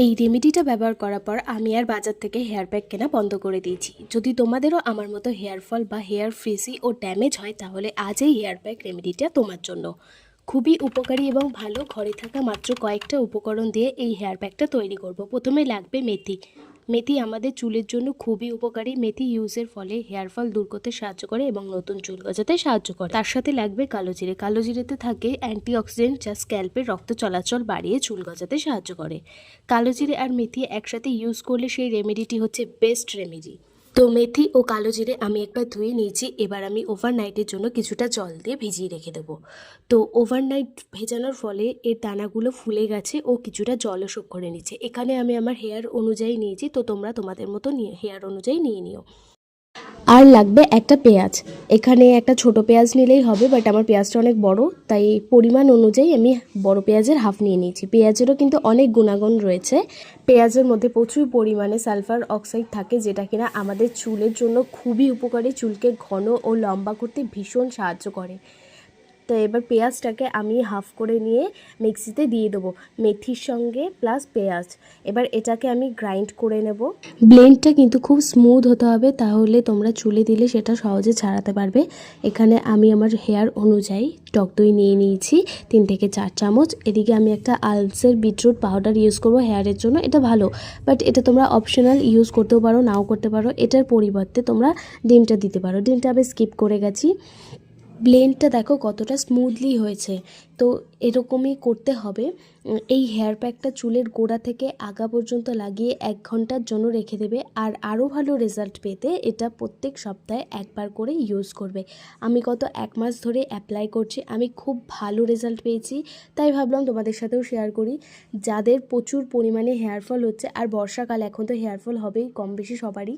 এই রেমেডিটা ব্যবহার করার পর আমি আর বাজার থেকে হেয়ার প্যাক কেনা বন্ধ করে দিয়েছি। যদি তোমাদেরও আমার মতো হেয়ার ফল বা হেয়ার ফ্রিজি ও ড্যামেজ হয় তাহলে আজই হেয়ার প্যাক রেমেডিটা তোমার জন্য। খুবই উপকারী এবং ভালো, ঘরে থাকা মাত্র কয়েকটা উপকরণ দিয়ে এই হেয়ার প্যাকটা তৈরি করব। প্রথমে লাগবে মেথি। মেথি আমাদের চুলের জন্য খুবই উপকারী। মেথি ইউজের ফলে হেয়ার ফল দূর করতে সাহায্য করে এবং নতুন চুল গজাতে সাহায্য করে। তার সাথে লাগবে কালো জিরে। কালো জিরেতে থাকে অ্যান্টিঅক্সিডেন্ট যা স্ক্যাল্পের রক্ত চলাচল বাড়িয়ে চুল গজাতে সাহায্য করে। কালো জিরে আর মেথি একসাথে ইউজ করলে সেই রেমেডিটি হচ্ছে বেস্ট রেমেডি। তো মেথি ও কালো জিরে আমি একবার ধুয়ে নিয়েছি। এবার আমি ওভারনাইটের জন্য কিছুটা জল দিয়ে ভিজিয়ে রেখে দেবো। তো ওভারনাইট ভেজানোর ফলে এর দানাগুলো ফুলে গেছে ও কিছুটা জলও শোক করে নিচ্ছে। এখানে আমি আমার হেয়ার অনুযায়ী নিয়েছি, তো তোমরা তোমাদের মতো হেয়ার অনুযায়ী নিয়ে নিও। আর লাগবে একটা পেঁয়াজ। এখানে একটা ছোট পেঁয়াজ নিলেই হবে, বাট আমার পেঁয়াজটা অনেক বড়, তাই পরিমাণ অনুযায়ী আমি বড় পেঁয়াজের হাফ নিয়ে নিয়েছি। পেঁয়াজেরও কিন্তু অনেক গুণাগুণ রয়েছে। পেঁয়াজের মধ্যে প্রচুর পরিমাণে সালফার অক্সাইড থাকে, যেটা কিনা আমাদের চুলের জন্য খুবই উপকারী, চুলকে ঘন ও লম্বা করতে ভীষণ সাহায্য করে। তো এবার পেঁয়াজটাকে আমি হাফ করে নিয়ে মিক্সিতে দিয়ে দেবো মেথির সঙ্গে প্লাস পেঁয়াজ। এবার এটাকে আমি গ্রাইন্ড করে নেব। ব্লেন্ডটা কিন্তু খুব স্মুথ হতে হবে, তাহলে তোমরা চুলে দিলে সেটা সহজে ছাড়াতে পারবে। এখানে আমি আমার হেয়ার অনুযায়ী টক দই নিয়ে নিয়েছি 3 থেকে 4 চামচ। এদিকে আমি একটা আলসের বিটরুট পাউডার ইউজ করবো হেয়ারের জন্য। এটা ভালো, বাট এটা তোমরা অপশনাল, ইউজ করতেও পারো নাও করতে পারো। এটার পরিবর্তে তোমরা ডিমটা দিতে পারো। ডিমটা আমি স্কিপ করে গেছি। ব্লেন্ডটা দেখো কতটা স্মুথলি হয়েছে। তো এরকমই করতে হবে। এই হেয়ার প্যাকটা চুলের গোড়া থেকে আগা পর্যন্ত লাগিয়ে 1 ঘন্টার জন্য রেখে দেবে। আর আরও ভালো রেজাল্ট পেতে এটা প্রত্যেক সপ্তাহে একবার করে ইউজ করবে। আমি গত 1 মাস ধরে অ্যাপ্লাই করছি, আমি খুব ভালো রেজাল্ট পেয়েছি, তাই ভাবলাম তোমাদের সাথেও শেয়ার করি। যাদের প্রচুর পরিমাণে হেয়ার ফল হচ্ছে, আর বর্ষাকাল, এখন তো হেয়ার ফল হবেই কম বেশি সবারই।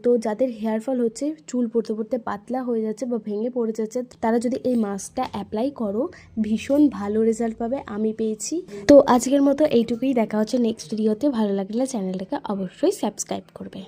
তো যাদের হেয়ার ফল হচ্ছে, চুল পড়তে পড়তে পাতলা হয়ে যাচ্ছে বা ভেঙে পড়ে যাচ্ছে, তারা যদি এই মাস্কটা অ্যাপ্লাই করো ভীষণ ভালো রেজাল্ট পাবে। আমি পেয়েছি। তো আজকের মতো এইটুকুই। দেখা হচ্ছে নেক্সট ভিডিওতে। ভালো লাগলে চ্যানেলটাকে অবশ্যই সাবস্ক্রাইব করবে।